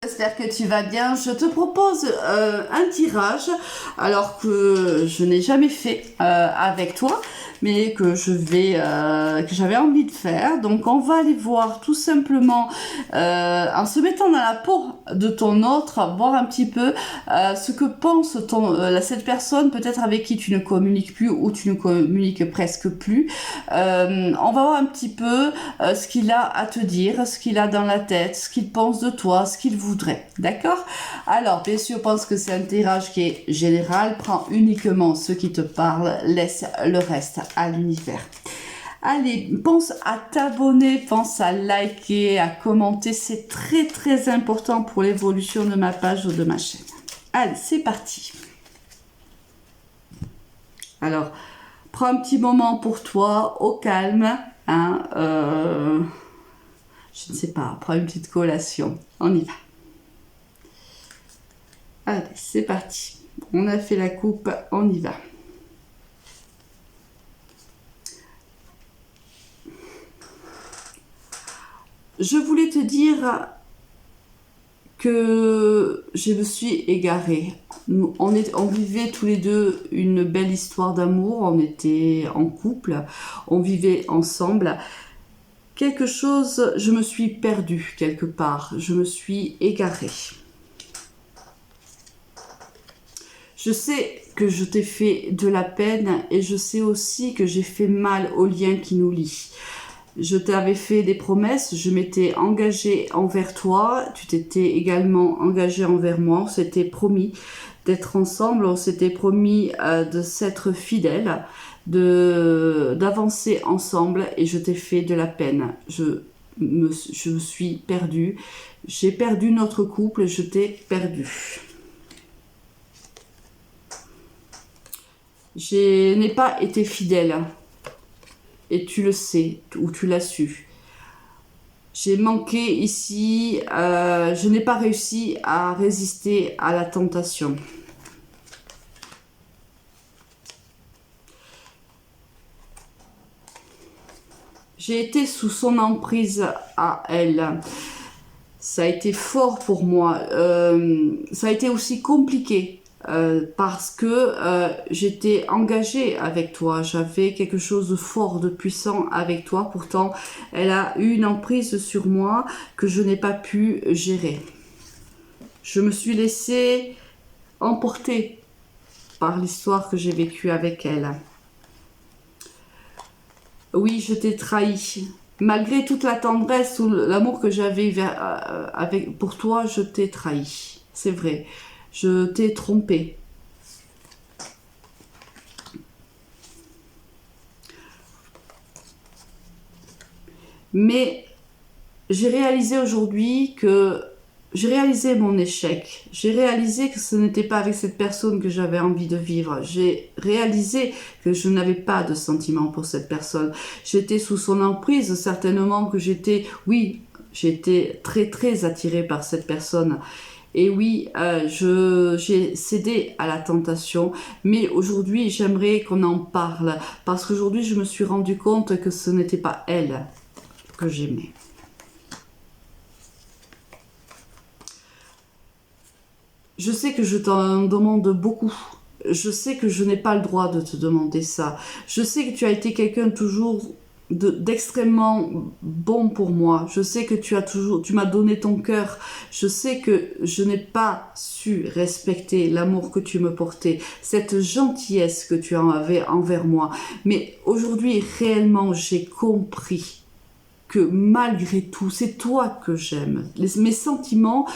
J'espère que tu vas bien. Je te propose un tirage, alors que je n'ai jamais fait avec toi, mais que que j'avais envie de faire. Donc on va aller voir tout simplement en se mettant dans la peau de ton autre, voir un petit peu ce que pense cette personne, peut-être avec qui tu ne communiques plus ou tu ne communiques presque plus. On va voir un petit peu ce qu'il a à te dire, ce qu'il a dans la tête, ce qu'il pense de toi, ce qu'il voudrait. D'accord? Alors, bien sûr, pense que c'est un tirage qui est général. Prends uniquement ce qui te parle, laisse le reste à l'univers. Allez, pense à t'abonner, pense à liker, à commenter. C'est très très important pour l'évolution de ma page ou de ma chaîne. Allez, c'est parti. Alors, prends un petit moment pour toi, au calme. Hein, je ne sais pas, prends une petite collation. On y va. Allez, c'est parti. On a fait la coupe, on y va. Je voulais te dire que je me suis égarée. On vivait tous les deux une belle histoire d'amour, on était en couple, on vivait ensemble. Quelque chose, je me suis perdue quelque part, je me suis égarée. Je sais que je t'ai fait de la peine et je sais aussi que j'ai fait mal au lien qui nous lie. Je t'avais fait des promesses, je m'étais engagée envers toi, tu t'étais également engagé envers moi, on s'était promis d'être ensemble, on s'était promis de s'être fidèles, d'avancer ensemble et je t'ai fait de la peine. Je me suis perdue, j'ai perdu notre couple, je t'ai perdue. Je n'ai pas été fidèle. Et tu le sais, ou tu l'as su. J'ai manqué ici, je n'ai pas réussi à résister à la tentation. J'ai été sous son emprise à elle. Ça a été fort pour moi. Ça a été aussi compliqué. Parce que j'étais engagée avec toi, j'avais quelque chose de fort, de puissant avec toi, pourtant elle a eu une emprise sur moi que je n'ai pas pu gérer. Je me suis laissée emporter par l'histoire que j'ai vécue avec elle. Oui, je t'ai trahi. Malgré toute la tendresse ou l'amour que j'avais pour toi, je t'ai trahi. C'est vrai. Je t'ai trompé. Mais j'ai réalisé aujourd'hui que j'ai réalisé mon échec. J'ai réalisé que ce n'était pas avec cette personne que j'avais envie de vivre. J'ai réalisé que je n'avais pas de sentiments pour cette personne. J'étais sous son emprise, certainement que j'étais très très attirée par cette personne. Et oui, j'ai cédé à la tentation, mais aujourd'hui j'aimerais qu'on en parle, parce qu'aujourd'hui je me suis rendu compte que ce n'était pas elle que j'aimais. Je sais que je t'en demande beaucoup. Je sais que je n'ai pas le droit de te demander ça. Je sais que tu as été quelqu'un toujours d'extrêmement bon pour moi. Je sais que tu m'as donné ton cœur. Je sais que je n'ai pas su respecter l'amour que tu me portais, cette gentillesse que tu avais envers moi. Mais aujourd'hui, réellement, j'ai compris que malgré tout, c'est toi que j'aime. Mes sentiments,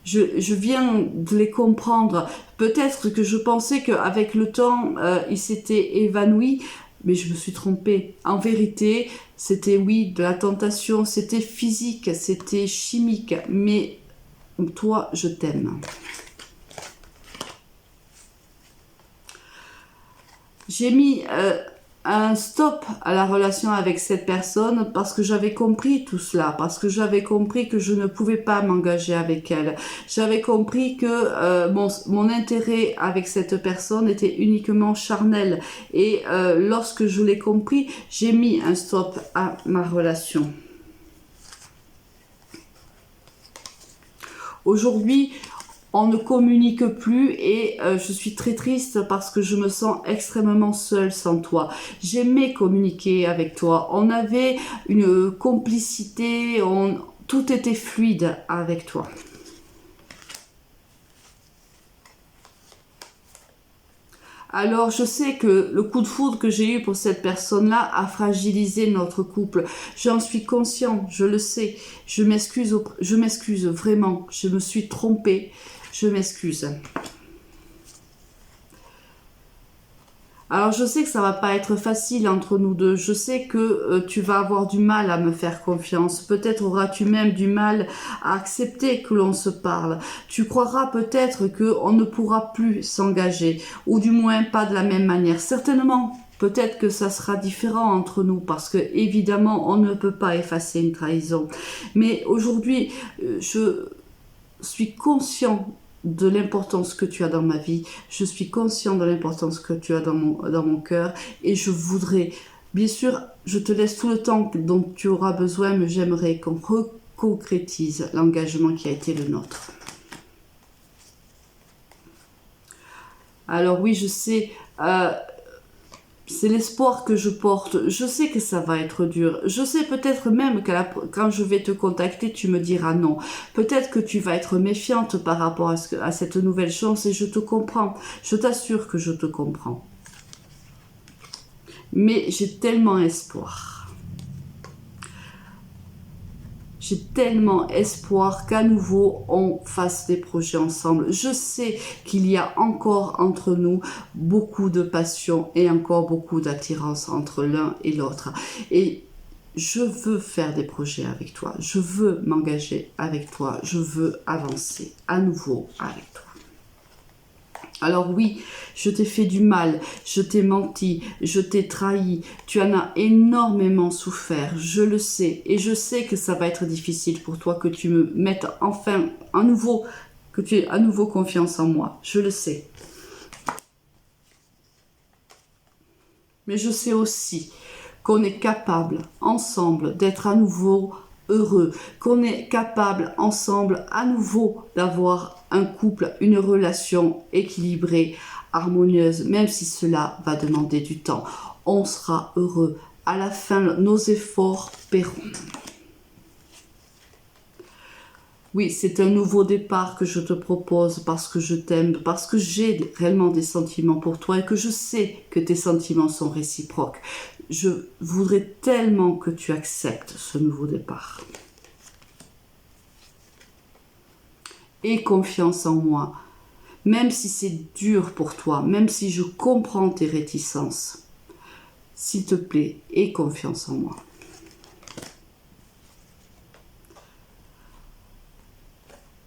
je viens de les comprendre. Peut-être que je pensais qu'avec le temps, ils s'étaient évanouis, mais je me suis trompée. En vérité, c'était de la tentation, c'était physique, c'était chimique, mais toi, je t'aime. J'ai mis un stop à la relation avec cette personne parce que j'avais compris tout cela, parce que j'avais compris que je ne pouvais pas m'engager avec elle. J'avais compris que mon intérêt avec cette personne était uniquement charnel et lorsque je l'ai compris, j'ai mis un stop à ma relation. Aujourd'hui, on ne communique plus et je suis très triste parce que je me sens extrêmement seule sans toi. J'aimais communiquer avec toi. On avait une complicité, tout était fluide avec toi. Alors, je sais que le coup de foudre que j'ai eu pour cette personne-là a fragilisé notre couple. J'en suis conscient, je le sais. Je m'excuse vraiment. Je me suis trompée. Je m'excuse. Alors je sais que ça va pas être facile entre nous deux. Je sais que tu vas avoir du mal à me faire confiance. Peut-être auras-tu même du mal à accepter que l'on se parle. Tu croiras peut-être qu'on ne pourra plus s'engager, ou du moins pas de la même manière. Certainement, peut-être que ça sera différent entre nous, parce que évidemment, on ne peut pas effacer une trahison. Mais aujourd'hui, je suis conscient de l'importance que tu as dans ma vie, je suis conscient de l'importance que tu as dans mon cœur, et je voudrais, bien sûr, je te laisse tout le temps dont tu auras besoin, mais j'aimerais qu'on concrétise l'engagement qui a été le nôtre. Alors oui, je sais, c'est l'espoir que je porte. Je sais que ça va être dur. Je sais peut-être même que quand je vais te contacter, tu me diras non. Peut-être que tu vas être méfiante par rapport à cette nouvelle chance, et je te comprends. Je t'assure que je te comprends. Mais j'ai tellement espoir. J'ai tellement espoir qu'à nouveau on fasse des projets ensemble. Je sais qu'il y a encore entre nous beaucoup de passion et encore beaucoup d'attirance entre l'un et l'autre. Et je veux faire des projets avec toi. Je veux m'engager avec toi. Je veux avancer à nouveau avec toi. Alors oui, je t'ai fait du mal, je t'ai menti, je t'ai trahi, tu en as énormément souffert, je le sais, et je sais que ça va être difficile pour toi, que tu me mettes enfin à nouveau, que tu aies à nouveau confiance en moi, je le sais. Mais je sais aussi qu'on est capable, ensemble, d'être à nouveau heureux, qu'on est capable, ensemble, à nouveau, d'avoir un couple, une relation équilibrée, harmonieuse, même si cela va demander du temps. On sera heureux. À la fin, nos efforts paieront. Oui, c'est un nouveau départ que je te propose parce que je t'aime, parce que j'ai réellement des sentiments pour toi et que je sais que tes sentiments sont réciproques. Je voudrais tellement que tu acceptes ce nouveau départ. Aie confiance en moi, même si c'est dur pour toi, même si je comprends tes réticences. S'il te plaît, aie confiance en moi.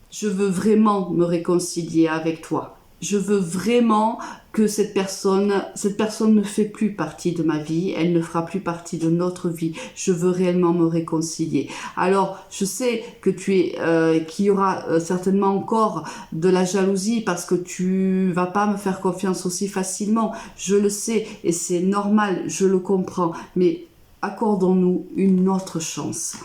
Je veux vraiment me réconcilier avec toi. Je veux vraiment que cette personne ne fait plus partie de ma vie, elle ne fera plus partie de notre vie. Je veux réellement me réconcilier. Alors, je sais que qu'il y aura certainement encore de la jalousie parce que tu vas pas me faire confiance aussi facilement. Je le sais et c'est normal, je le comprends. Mais accordons-nous une autre chance.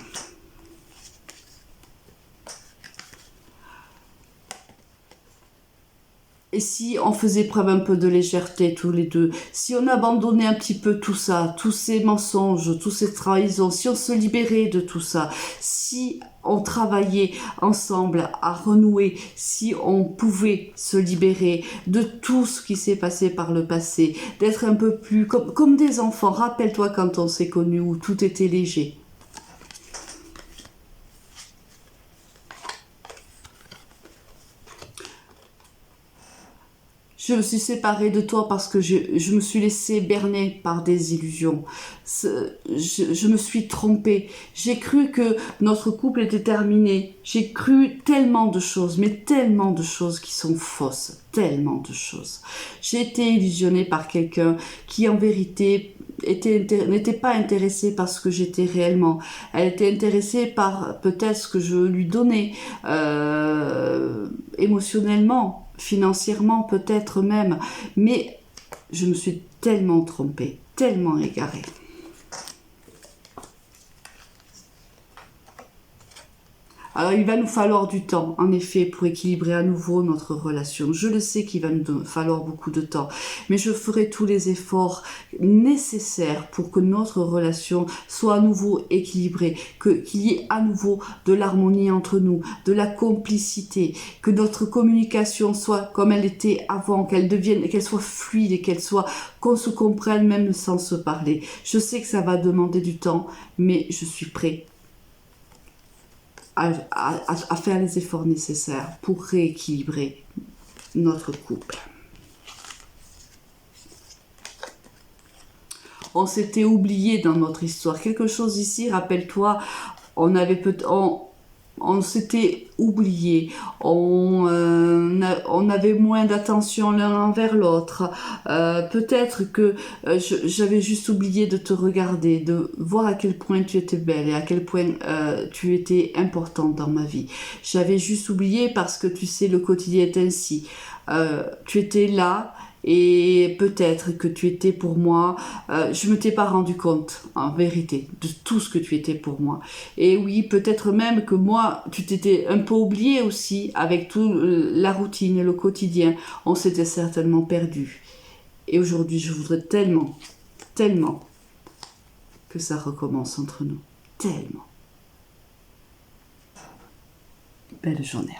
Et si on faisait preuve un peu de légèreté tous les deux, si on abandonnait un petit peu tout ça, tous ces mensonges, toutes ces trahisons, si on se libérait de tout ça, si on travaillait ensemble à renouer, si on pouvait se libérer de tout ce qui s'est passé par le passé, d'être un peu plus comme des enfants. Rappelle-toi quand on s'est connus où tout était léger. Je me suis séparée de toi parce que je me suis laissée berner par des illusions. Je me suis trompée. J'ai cru que notre couple était terminé. J'ai cru tellement de choses, mais tellement de choses qui sont fausses. Tellement de choses. J'ai été illusionnée par quelqu'un qui, en vérité, n'était pas intéressée par ce que j'étais réellement. Elle était intéressée par peut-être ce que je lui donnais émotionnellement, financièrement peut-être même, mais je me suis tellement trompée, tellement égarée. Alors il va nous falloir du temps, en effet, pour équilibrer à nouveau notre relation. Je le sais qu'il va nous falloir beaucoup de temps, mais je ferai tous les efforts nécessaires pour que notre relation soit à nouveau équilibrée, qu'il y ait à nouveau de l'harmonie entre nous, de la complicité, que notre communication soit comme elle était avant, qu'elle soit fluide et qu'on se comprenne même sans se parler. Je sais que ça va demander du temps, mais je suis prêt à faire les efforts nécessaires pour rééquilibrer notre couple. On s'était oublié dans notre histoire. Quelque chose ici, rappelle-toi, on s'était oublié, on avait moins d'attention l'un envers l'autre. Peut-être que j'avais juste oublié de te regarder, de voir à quel point tu étais belle et à quel point tu étais importante dans ma vie. J'avais juste oublié parce que tu sais, le quotidien est ainsi. Tu étais là. Et peut-être que tu étais pour moi, je ne m'étais pas rendu compte, en vérité, de tout ce que tu étais pour moi. Et oui, peut-être même que moi, tu t'étais un peu oublié aussi, avec toute la routine, le quotidien. On s'était certainement perdu. Et aujourd'hui, je voudrais tellement, tellement que ça recommence entre nous. Tellement. Belle journée.